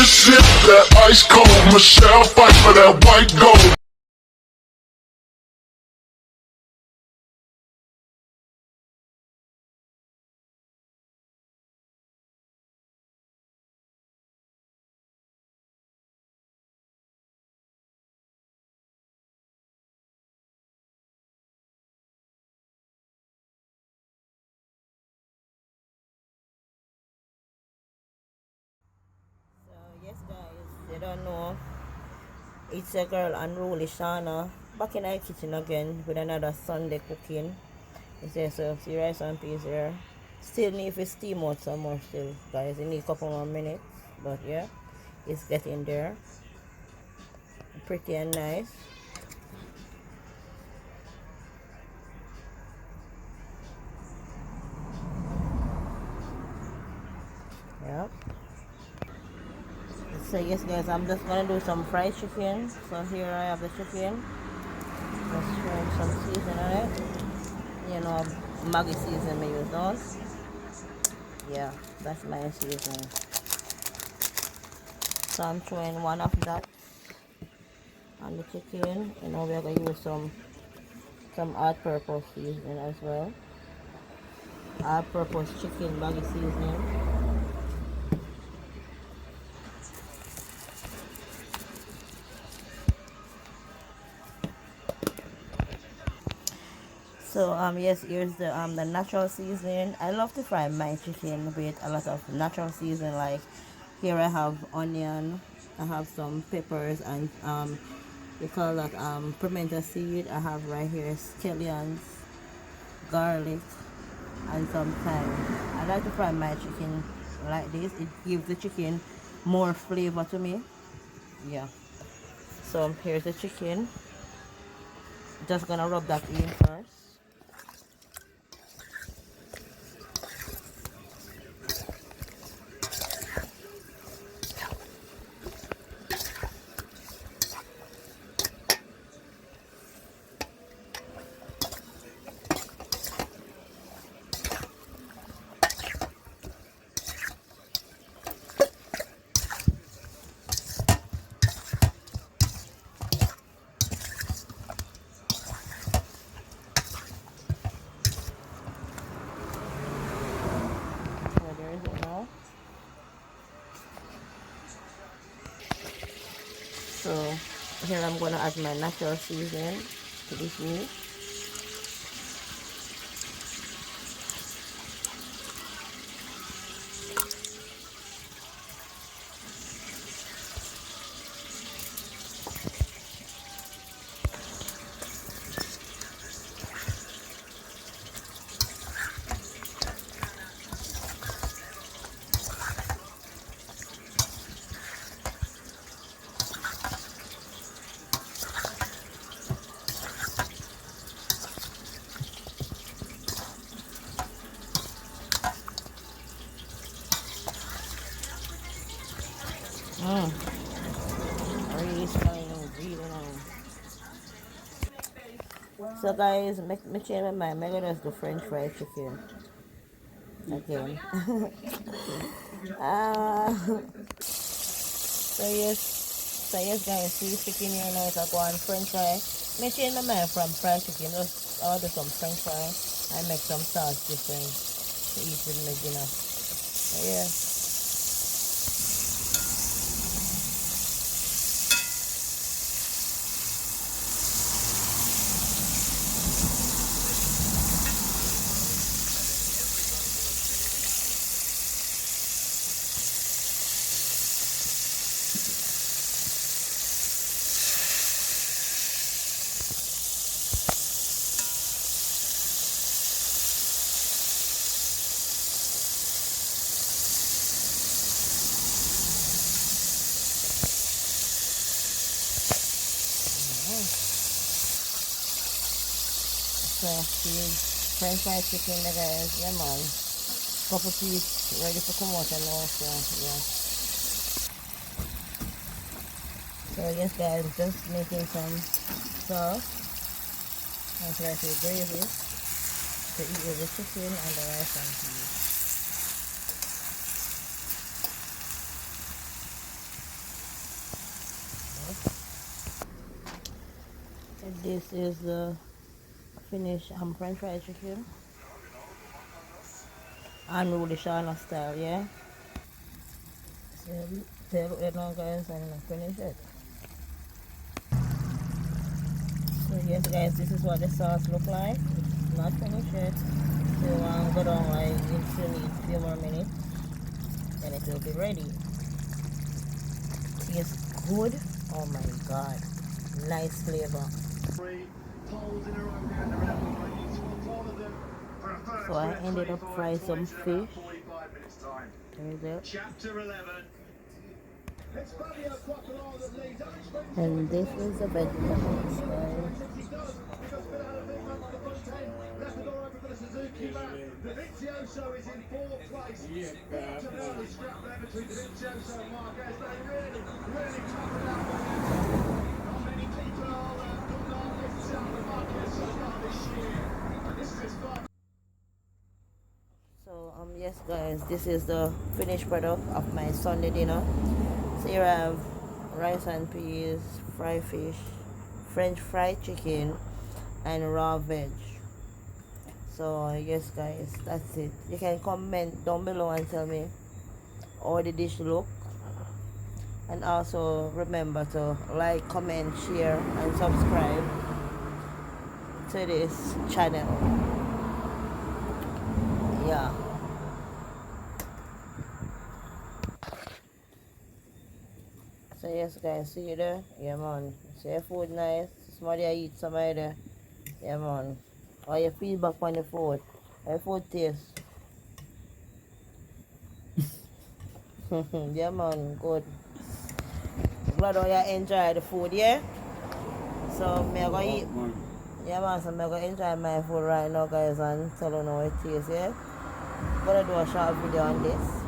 sip that ice cold. Michelle fight for that white gold. So yes guys, you don't know, it's your girl Unruly Shana back in our kitchen again with another Sunday cooking. You see, so see rice and peas here. Still need to steam out some more still guys, you need a couple more minutes, but yeah, it's getting there. Pretty and nice. Yeah. So yes guys, I'm just gonna do some fried chicken. So here I have the chicken. Just throwing some seasoning on it. You know, Maggi season may use those. Yeah, that's my seasoning. So I'm throwing one of that on the chicken. You know, we're gonna use some all-purpose seasoning as well. All-purpose chicken Maggi seasoning. So yes, here's the natural seasoning. I love to fry my chicken with a lot of natural seasoning. Like here I have onion, I have some peppers, and we call that pimento seed. I have right here scallions, garlic, and some thyme. I like to fry my chicken like this. It gives the chicken more flavor to me. Yeah. So here's the chicken. Just gonna rub that in first. So there is it now. So here I'm gonna add my natural seasoning to this meat. Mmm, really smelling and breathing on. So guys, me change my mind. I'm gonna just do French fried chicken again. Ah, so yes guys, see chicken here now. So go on French fry. Me change my mind from fried chicken. Just order some French fry and make some sauce different to eat with my dinner. So yeah. So see French fried chicken there guys. Yeah man. Couple piece ready for come out and all. So yeah. So yes guys, just making some sauce and like a gravy to eat with the chicken and the rice and peas. This is the finished French fried chicken. Unruly Shana style, yeah? So, take a look at now, guys, and finish it. So, yes, guys, this is what the sauce look like. It's not finished yet. So, go down, like, it still needs a few more minutes, and it will be ready. Tastes good. Oh my god. Nice flavor. So I ended up frying some fish. There is it. And this is the vegetables, guys. So yes guys, this is the finished product of my Sunday dinner. So here I have rice and peas, fried fish, French fried chicken, and raw veg. So yes guys, that's it. You can comment down below and tell me how the dish look, and also remember to like, comment, share, and subscribe to this channel. Yeah. So yes guys, see you there. Yeah man. Say your food nice. Somebody eat somebody there. Yeah man. Or your feedback on the food. How your food taste. Yeah man, good. Glad how you enjoy the food, yeah? So me I go eat. Yeah man, so me I go enjoy my food right now guys and tell you how it tastes, yeah? Gonna do a short video on this.